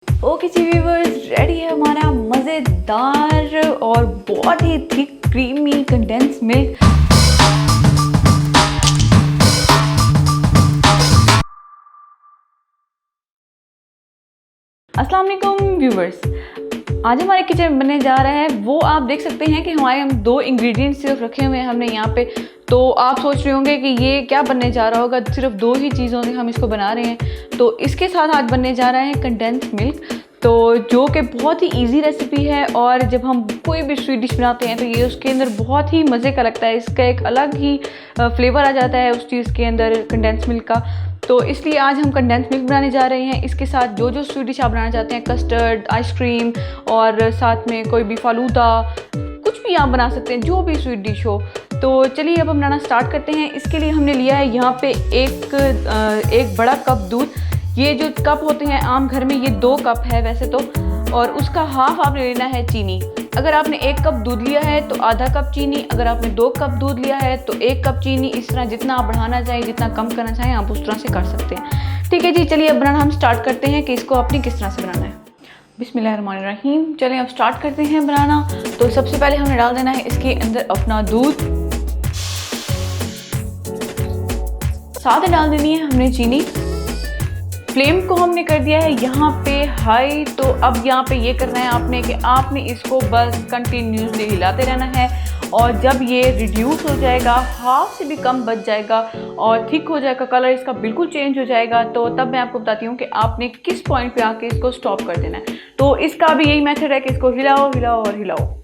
Okay जी viewers, ready है हमारा मज़ेदार और बहुत ही थिक क्रीमी कंडेंस मिल्क। अस्सलाम वालेकुम व्यूअर्स, आज हमारे किचन में बनने जा रहा है वो आप देख सकते हैं कि हमारे हम दो इंग्रेडिएंट्स सिर्फ रखे हुए हैं हमने यहाँ पे। तो आप सोच रहे होंगे कि ये क्या बनने जा रहा होगा, सिर्फ दो ही चीज़ों से हम इसको बना रहे हैं। तो इसके साथ आज बनने जा रहा है कंडेंस मिल्क, तो जो कि बहुत ही इजी रेसिपी है और जब हम कोई भी स्वीट डिश बनाते हैं तो ये उसके अंदर बहुत ही मज़े का लगता है। इसका एक अलग ही फ्लेवर आ जाता है उस चीज़ के अंदर कंडेंस मिल्क का। तो इसलिए आज हम कंडेंस मिल्क बनाने जा रहे हैं। इसके साथ जो जो स्वीट डिश आप बनाना चाहते हैं, कस्टर्ड, आइसक्रीम और साथ में कोई भी फालूदा, कुछ भी आप बना सकते हैं, जो भी स्वीट डिश हो। तो चलिए अब हम बनाना स्टार्ट करते हैं। इसके लिए हमने लिया है यहाँ पे एक बड़ा कप दूध। ये जो कप होते हैं आम घर में, ये 2 कप है वैसे तो, और उसका हाफ आपने लेना है चीनी। अगर आपने 1 कप दूध लिया है तो आधा कप चीनी, अगर आपने 2 कप दूध लिया है तो 1 कप चीनी। इस तरह जितना आप बढ़ाना चाहें, जितना कम करना चाहें, आप उस तरह से कर सकते हैं। ठीक है जी, चलिए अब बनाना हम स्टार्ट करते हैं कि इसको अपनी किस तरह से बनाना है। बिस्मिल्लाहिर्रहमानिर्रहीम। चलें अब स्टार्ट करते हैं बनाना। तो सबसे पहले हमने डाल देना है इसके अंदर अपना दूध, साथ ही डाल देनी है हमने चीनी। फ्लेम को हमने कर दिया है यहाँ पे हाई। तो अब यहाँ पे ये करना है आपने कि आपने इसको बस कंटिन्यूसली हिलाते रहना है, और जब ये रिड्यूस हो जाएगा, हाफ से भी कम बच जाएगा और थिक हो जाएगा, कलर इसका बिल्कुल चेंज हो जाएगा, तो तब मैं आपको बताती हूँ कि आपने किस पॉइंट पे आके इसको स्टॉप कर देना है। तो इसका भी यही मेथड है कि इसको हिलाओ हिलाओ और हिलाओ।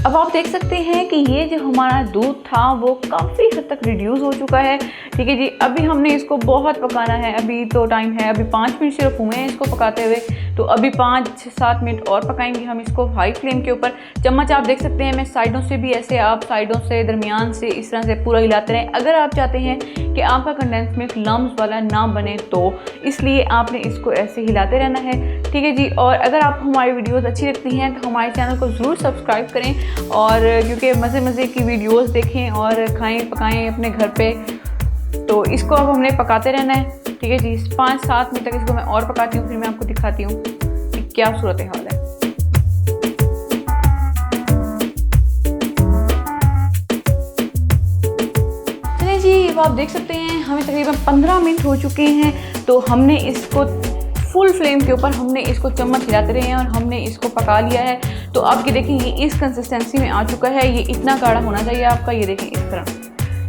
अब आप देख सकते हैं कि ये जो हमारा दूध था वो काफ़ी हद तक रिड्यूस हो चुका है। ठीक है जी, अभी हमने इसको बहुत पकाना है। अभी तो टाइम है, अभी 5 मिनट सिर्फ हुए हैं इसको पकाते हुए, तो अभी 5-7 मिनट और पकाएंगे हम इसको हाई फ्लेम के ऊपर। चम्मच आप देख सकते हैं, मैं साइडों से भी ऐसे, आप साइडों से, दरमियान से, इस तरह से पूरा हिलाते रहें। अगर आप चाहते हैं कि आपका कंडेंस मिल्क लम्स वाला ना बने तो इसलिए आपने इसको ऐसे हिलाते रहना है। ठीक है जी, और अगर आपको हमारी वीडियोज़ अच्छी लगती हैं तो हमारे चैनल को ज़रूर सब्सक्राइब करें, और क्योंकि मज़े मज़े की वीडियोस देखें और खाएं पकाएं अपने घर पे। तो इसको अब हमने पकाते रहना है। ठीक है जी, 5-7 मिनट तक इसको मैं और पकाती हूँ, फिर मैं आपको दिखाती हूँ कि क्या सूरत हाल है। चलिए जी, अब आप देख सकते हैं हमें तकरीबन 15 मिनट हो चुके हैं। तो हमने इसको फुल फ्लेम के ऊपर हमने इसको चम्मच हिलाते रहे हैं और हमने इसको पका लिया है। तो आप ये देखें, ये इस कंसिस्टेंसी में आ चुका है। ये इतना गाढ़ा होना चाहिए आपका, ये देखें इस तरह।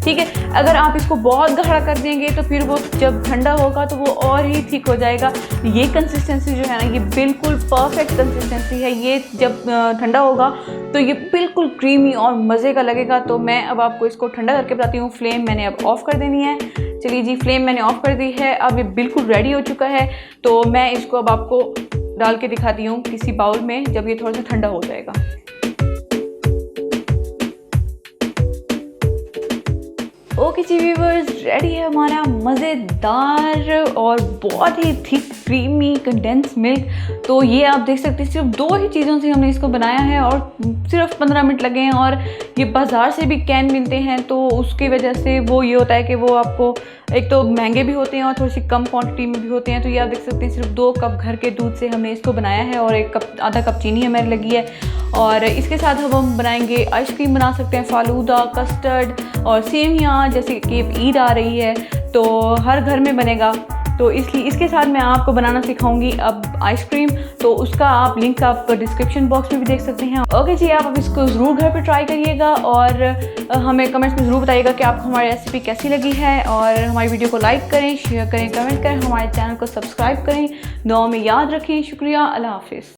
ठीक है, अगर आप इसको बहुत गाढ़ा कर देंगे तो फिर वो जब ठंडा होगा तो वो और ही थिक हो जाएगा। ये कंसिस्टेंसी जो है ना, ये बिल्कुल परफेक्ट कंसिस्टेंसी है। ये जब ठंडा होगा तो ये बिल्कुल क्रीमी और मज़े का लगेगा। तो मैं अब आपको इसको ठंडा करके बताती हूँ। फ्लेम मैंने अब ऑफ़ कर देनी है। चलिए जी, फ्लेम मैंने ऑफ़ कर दी है। अब ये बिल्कुल रेडी हो चुका है। तो मैं इसको अब आपको डाल के दिखाती हूँ किसी बाउल में, जब ये थोड़ा सा ठंडा हो जाएगा। ओके जी व्यूअर्स, रेडी है हमारा मज़ेदार और बहुत ही थिक क्रीमी कंडेंस मिल्क। तो ये आप देख सकते हैं, सिर्फ 2 ही चीज़ों से हमने इसको बनाया है और सिर्फ 15 मिनट लगे हैं। और ये बाज़ार से भी कैन मिलते हैं, तो उसकी वजह से वो ये होता है कि वो आपको एक तो महंगे भी होते हैं और थोड़ी सी कम क्वांटिटी में भी होते हैं। तो ये आप देख सकते हैं, सिर्फ 2 कप घर के दूध से हमने इसको बनाया है और आधा कप चीनी हमें लगी है। और इसके साथ अब हम बनाएंगे आइसक्रीम, बना सकते हैं फालूदा, कस्टर्ड और सेवियाँ, जैसे कि ईद आ रही है तो हर घर में बनेगा। तो इसलिए इसके साथ मैं आपको बनाना सिखाऊंगी अब आइसक्रीम। तो उसका आप लिंक आप डिस्क्रिप्शन बॉक्स में भी देख सकते हैं। ओके जी, आप अब इसको ज़रूर घर पे ट्राई करिएगा और हमें कमेंट्स में ज़रूर बताइएगा कि आपको हमारी रेसिपी कैसी लगी है। और हमारी वीडियो को लाइक करें, शेयर करें, कमेंट करें, हमारे चैनल को सब्सक्राइब करें। दुआ में याद रखें। शुक्रिया, अल्लाह हाफिज़।